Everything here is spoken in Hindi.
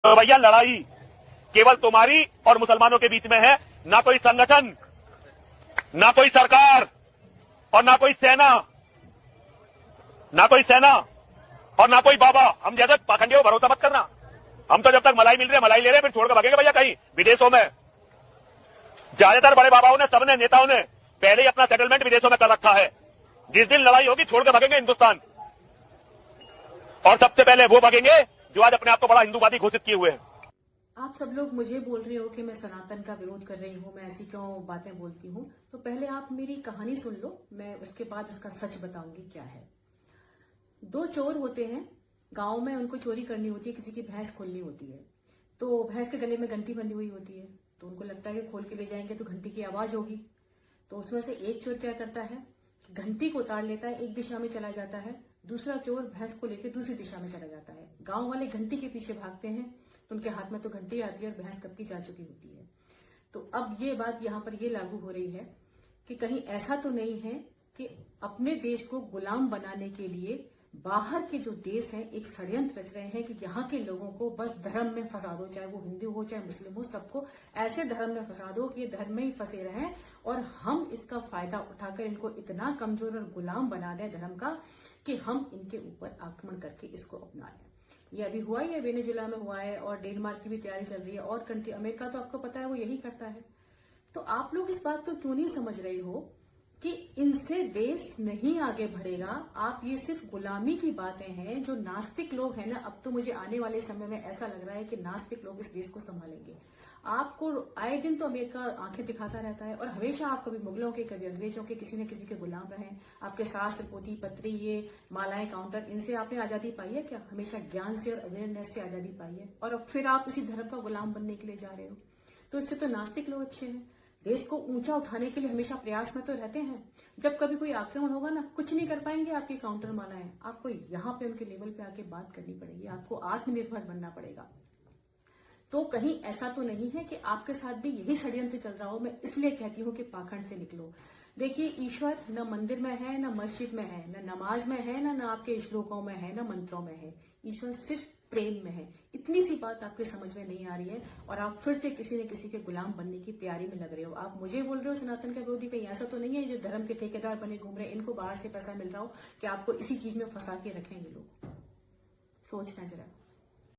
भैया लड़ाई केवल तुम्हारी और मुसलमानों के बीच में है, ना कोई संगठन, ना कोई सरकार और ना कोई सेना, और ना कोई बाबा। हम जैसे पाखंडियों पर भरोसा मत करना। हम तो जब तक मलाई मिल रही है मलाई ले रहे हैं, फिर छोड़कर भागेंगे भैया कहीं विदेशों में। ज्यादातर बड़े बाबाओं ने, सबने, नेताओं ने पहले ही अपना सेटलमेंट विदेशों में कर रखा है। जिस दिन लड़ाई होगी छोड़कर भागेंगे हिंदुस्तान, और सबसे पहले वो भागेंगे जो आज अपने आप को बड़ा हिंदूवादी घोषित किए हुए हैं। आप सब लोग मुझे बोल रहे हो कि मैं सनातन का विरोध कर रही हूँ, मैं ऐसी क्यों बातें बोलती हूँ। तो पहले आप मेरी कहानी सुन लो, मैं उसके बाद उसका सच बताऊंगी क्या है। दो चोर होते हैं गांव में, उनको चोरी करनी होती है, किसी की भैंस खोलनी होती है। तो भैंस के गले में घंटी बंधी हुई होती है, तो उनको लगता है कि खोल के ले जाएंगे तो घंटी की आवाज होगी। तो उसमें से एक चोर क्या करता है, घंटी को उतार लेता है, एक दिशा में चला जाता है। दूसरा चोर भैंस को लेकर दूसरी दिशा में चला जाता है। गांव वाले घंटी के पीछे भागते हैं, तो उनके हाथ में तो घंटी आती है और भैंस कब की जा चुकी होती है। तो अब ये बात यहाँ पर ये लागू हो रही है कि कहीं ऐसा तो नहीं है कि अपने देश को गुलाम बनाने के लिए बाहर के जो देश हैं एक षड्यंत्र रच रहे हैं कि यहाँ के लोगों को बस धर्म में फंसा दो, चाहे वो हिंदू हो चाहे मुस्लिम हो, सबको ऐसे धर्म में फंसा दो कि ये धर्म में ही फंसे रहें और हम इसका फायदा उठाकर इनको इतना कमजोर और गुलाम बना दें धर्म का कि हम इनके ऊपर आक्रमण करके इसको अपना लें। ये अभी हुआ ही है, वेनेजुएला में हुआ है, और डेनमार्क की भी तैयारी चल रही है, और कंट्री अमेरिका तो आपको पता है वो यही करता है। तो आप लोग इस बात को क्यों नहीं समझ रही हो कि इनसे देश नहीं आगे बढ़ेगा। आप ये सिर्फ गुलामी की बातें हैं। जो नास्तिक लोग हैं ना, अब तो मुझे आने वाले समय में ऐसा लग रहा है कि नास्तिक लोग इस देश को संभालेंगे। आपको आए दिन तो अमेरिका आंखें दिखाता रहता है, और हमेशा आप कभी मुगलों के, कभी अंग्रेजों के, किसी न किसी के गुलाम रहे। आपके शास्त्र, पोथी पत्री, ये मालाएं, काउंटर, इनसे आपने आजादी पाई है क्या? हमेशा ज्ञान से और अवेयरनेस से आजादी पाई है, और अब फिर आप उसी धर्म का गुलाम बनने के लिए जा रहे हो। तो इससे तो नास्तिक लोग अच्छे हैं। देश को ऊंचा उठाने के लिए हमेशा प्रयास में तो रहते हैं। जब कभी कोई आक्रमण होगा ना, कुछ नहीं कर पाएंगे आपकी काउंटर मालाएं। आपको यहाँ पे उनके लेवल पे आके बात करनी पड़ेगी, आपको आत्मनिर्भर बनना पड़ेगा। तो कहीं ऐसा तो नहीं है कि आपके साथ भी यही षड्यंत्र चल रहा हो। मैं इसलिए कहती हूँ कि पाखंड से निकलो। देखिए, ईश्वर न मंदिर में है, न मस्जिद में है, न नमाज में है, न आपके श्लोकों में है, न मंत्रों में है। ईश्वर सिर्फ प्रेम में है। इतनी सी बात आपके समझ में नहीं आ रही है, और आप फिर से किसी न किसी के गुलाम बनने की तैयारी में लग रहे हो। आप मुझे बोल रहे हो सनातन का विरोधी, कहीं ऐसा तो नहीं है जो धर्म के ठेकेदार बने घूम रहे हैं, इनको बाहर से पैसा मिल रहा हो कि आपको इसी चीज में फंसा के रखेंगे लोग। सोचना जरा।